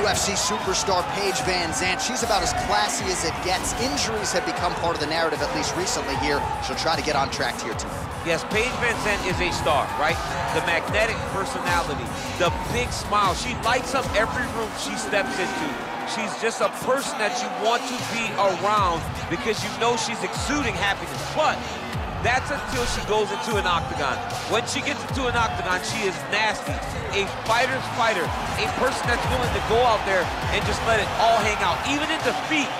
UFC superstar Paige VanZant. She's about as classy as it gets. Injuries have become part of the narrative, at least recently here. She'll try to get on track here tonight. Yes, Paige VanZant is a star, right? The magnetic personality, the big smile. She lights up every room she steps into. She's just a person that you want to be around because you know she's exuding happiness. But that's until she goes into an octagon. When she gets into an octagon, she is nasty. A fighter's fighter, a person that's willing to go out there and just let it all hang out. Even in defeat,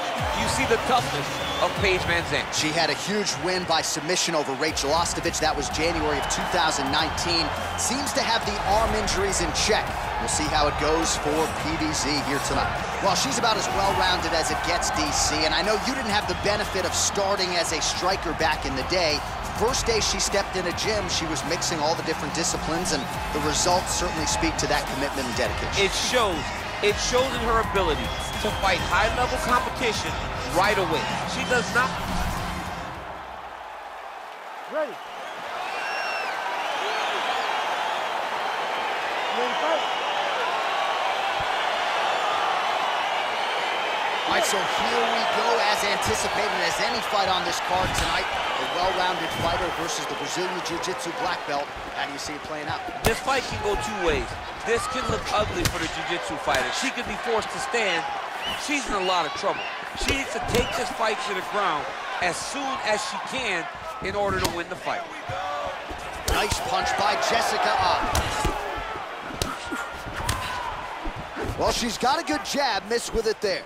you see the toughness of Paige VanZant. She had a huge win by submission over Rachel Ostovich. That was January of 2019. Seems to have the arm injuries in check. We'll see how it goes for PVZ here tonight. Well, she's about as well-rounded as it gets, DC, and I know you didn't have the benefit of starting as a striker back in the day. First day she stepped in a gym, she was mixing all the different disciplines, and the results certainly speak to that commitment and dedication. It shows. It shows in her ability to fight high-level competition right away. She does not... Ready. Ready, fight. All right, so here we go, as anticipated as any fight on this card tonight. A well-rounded fighter versus the Brazilian Jiu-Jitsu black belt. How do you see it playing out? This fight can go two ways. This can look ugly for the Jiu-Jitsu fighter. She could be forced to stand. She's in a lot of trouble. She needs to take this fight to the ground as soon as she can in order to win the fight. Nice punch by Jessica Well, she's got a good jab, missed with it there.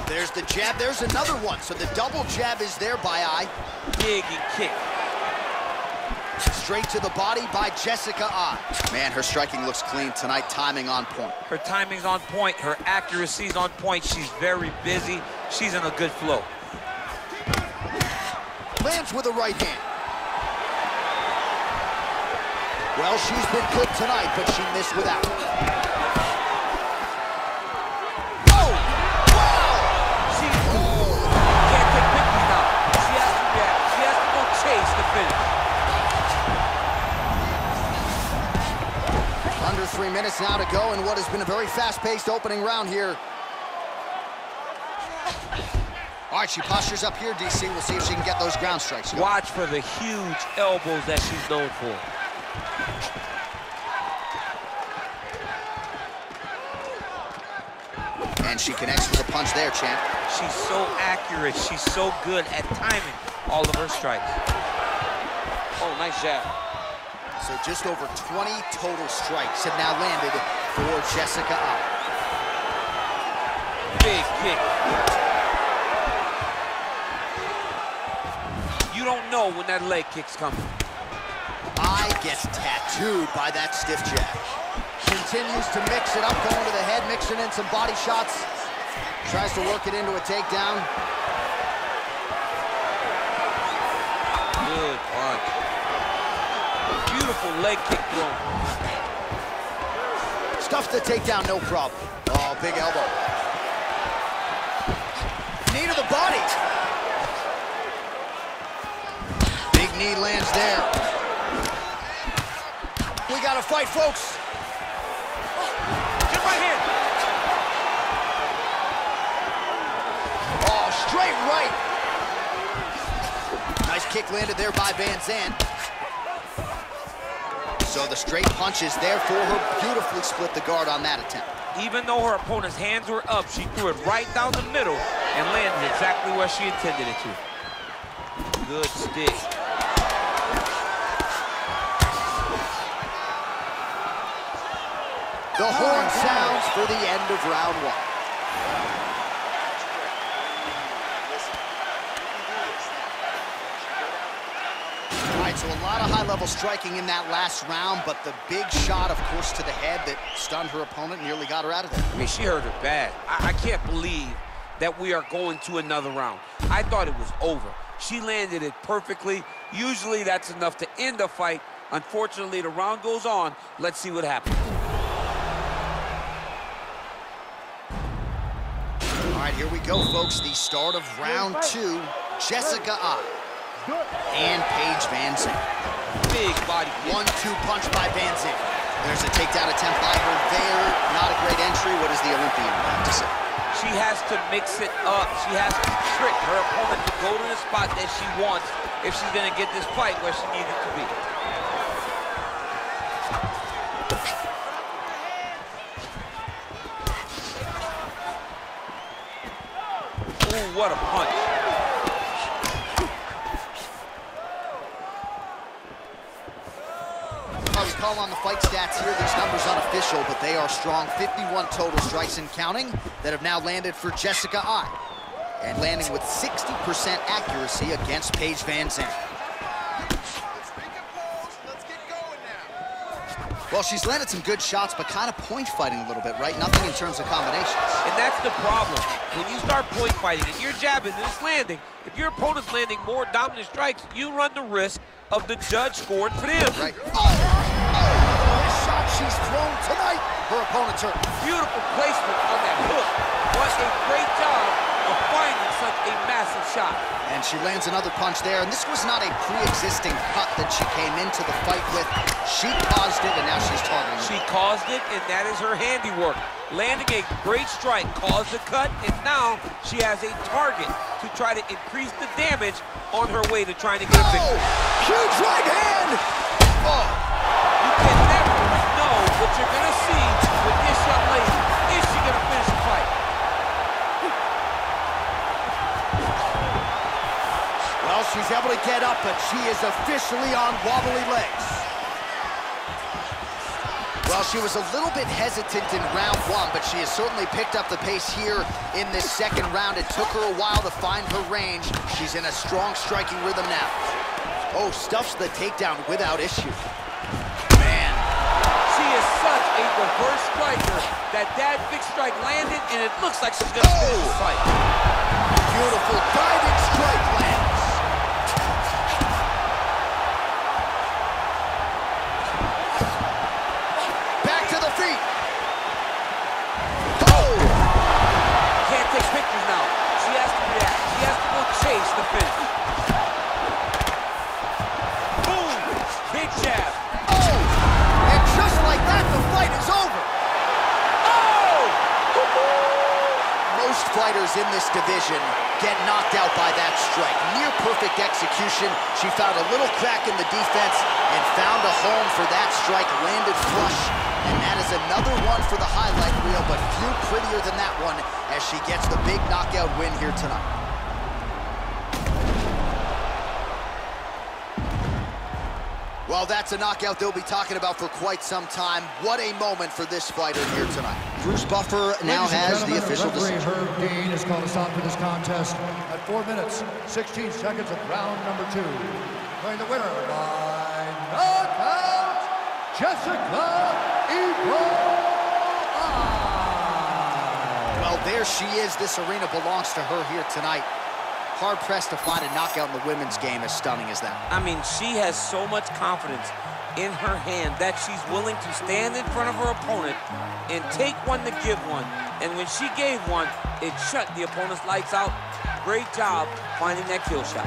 There's the jab, there's another one. So the double jab is there by Eye. Big and kick. Straight to the body by Jessica Eye. Man, her striking looks clean tonight, timing on point. Her timing's on point, her accuracy's on point. She's very busy. She's in a good flow. Lands with a right hand. Well, she's been good tonight, but she missed without. Under 3 minutes now to go in what has been a very fast-paced opening round here. All right, she postures up here, DC. We'll see if she can get those ground strikes. Watch for the huge elbows that she's known for. And she connects with a punch there, champ. She's so accurate. She's so good at timing all of her strikes. Oh, nice jab. So just over 20 total strikes have now landed for Jessica Eye. Big kick. You don't know when that leg kick's coming. Eye gets tattooed by that stiff jab. Continues to mix it up, going to the head, mixing in some body shots. Tries to work it into a takedown. Good punch. Beautiful leg kick thrown. Stuffs the takedown, no problem. Oh, big elbow. Knee to the body. Big knee lands there. We got to fight, folks. Get right here. Oh, straight right. Nice kick landed there by VanZant. So the straight punch is there for her. Beautifully split the guard on that attempt. Even though her opponent's hands were up, she threw it right down the middle and landed exactly where she intended it to. Good stick. The horn sounds for the end of round one. All right, so a lot of high-level striking in that last round, but the big shot, of course, to the head that stunned her opponent, nearly got her out of there. I mean, she hurt her bad. I can't believe that we are going to another round. I thought it was over. She landed it perfectly. Usually that's enough to end a fight. Unfortunately, the round goes on. Let's see what happens. All right, here we go, folks. The start of round two. Jessica Eye and Paige VanZant. Big body kick. 1-2 punch by VanZant. takedown attempt by her there. Not a great entry. What does the Olympian have to say? She has to mix it up. She has to trick her opponent to go to the spot that she wants if she's going to get this fight where she needs it to be. Ooh, what a punch. We call on the fight stats here. These numbers unofficial, but they are strong. 51 total strikes and counting that have now landed for Jessica Eye, and landing with 60% accuracy against Paige VanZant. Well, she's landed some good shots, but kind of point fighting a little bit, right? Nothing in terms of combinations. And that's the problem. When you start point fighting and you're jabbing and it's landing, if your opponent's landing more dominant strikes, you run the risk of the judge scoring for them. Right. The shot she's thrown tonight. Her opponent's hurt. Beautiful placement on that hook. What a great job of finding such a massive shot. And she lands another punch there, and this was not a pre-existing cut that she came into the fight with. She caused it, and now she's targeting it. She caused it, and that is her handiwork. Landing a great strike caused the cut, and now she has a target to try to increase the damage on her way to trying to get a victory. Huge right hand! Oh. You can never know what you're going to see with this young lady. Is she going to finish the fight? Well, she's able to get up, but she is officially on wobbly legs. Well, she was a little bit hesitant in round one, but she has certainly picked up the pace here in this second round. It took her a while to find her range. She's in a strong striking rhythm now. Oh, stuffs the takedown without issue. Man. She is such a reverse striker that big strike landed, and it looks like she's going to finish the fight. Beautiful diving strike lands. Fighters in this division get knocked out by that strike. Near perfect execution. She found a little crack in the defense and found a home for that strike. Landed flush. And that is another one for the highlight reel, but few prettier than that one as she gets the big knockout win here tonight. Well, that's a knockout they'll be talking about for quite some time. What a moment for this fighter here tonight. Bruce Buffer now has the official decision. Herb Dean has called us out for this contest at 4 minutes, 16 seconds of round number 2. Playing the winner by knockout, Jessica Eye. Well, there she is. This arena belongs to her here tonight. Hard-pressed to find a knockout in the women's game as stunning as that. I mean, she has so much confidence in her hand that she's willing to stand in front of her opponent and take one to give one. And when she gave one, it shut the opponent's lights out. Great job finding that kill shot.